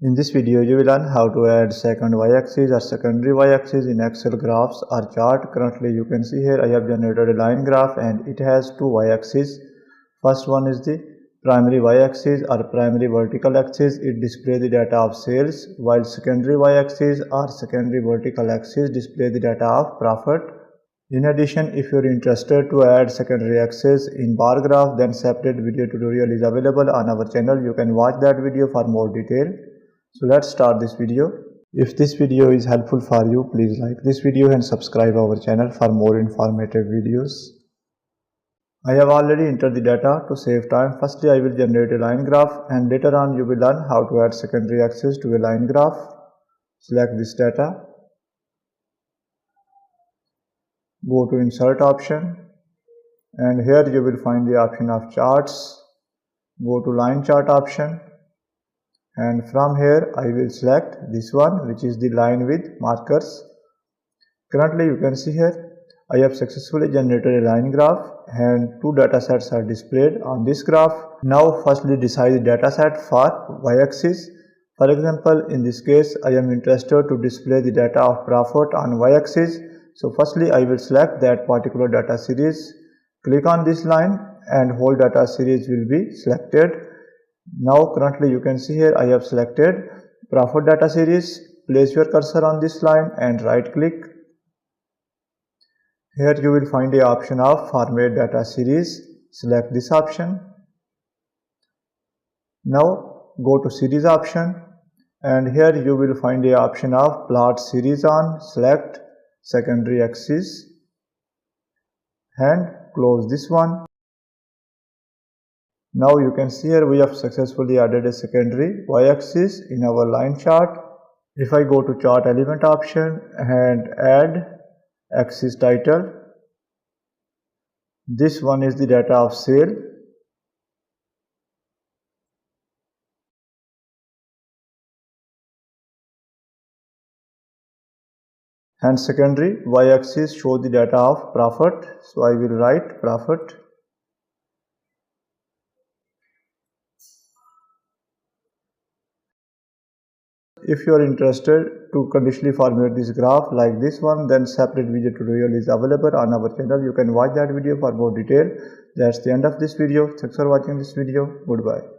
In this video, you will learn how to add second y-axis or secondary y-axis in Excel graphs or chart. Currently, you can see here I have generated a line graph and it has two y-axes. First one is the primary y-axis or primary vertical axis. It displays the data of sales, while secondary y-axis or secondary vertical axis display the data of profit. In addition, if you are interested to add secondary axis in bar graph, then separate video tutorial is available on our channel. You can watch that video for more detail. So let's start this video. If this video is helpful for you, please like this video and subscribe our channel for more informative videos. I have already entered the data to save time. Firstly, I will generate a line graph and later on you will learn how to add secondary axis to a line graph. Select this data. Go to insert option and here you will find the option of charts. Go to line chart option. And from here I will select this one, which is the line with markers. Currently you can see here I have successfully generated a line graph and two data sets are displayed on this graph. Now firstly decide the data set for y-axis. For example, in this case I am interested to display the data of profit on y-axis. So firstly I will select that particular data series. Click on this line and whole data series will be selected. Now currently you can see here I have selected profit data series. Place your cursor on this line and right click. Here you will find the option of format data series. Select this option. Now go to series option and here you will find the option of plot series on. Select secondary axis and close this one. Now you can see here we have successfully added a secondary y-axis in our line chart. If I go to chart element option and add axis title, this one is the data of sale. And secondary y-axis shows the data of profit. So I will write profit. If you are interested to conditionally format this graph like this one, then separate video tutorial is available on our channel. You can watch that video for more detail. That's the end of this video. Thanks for watching this video. Goodbye.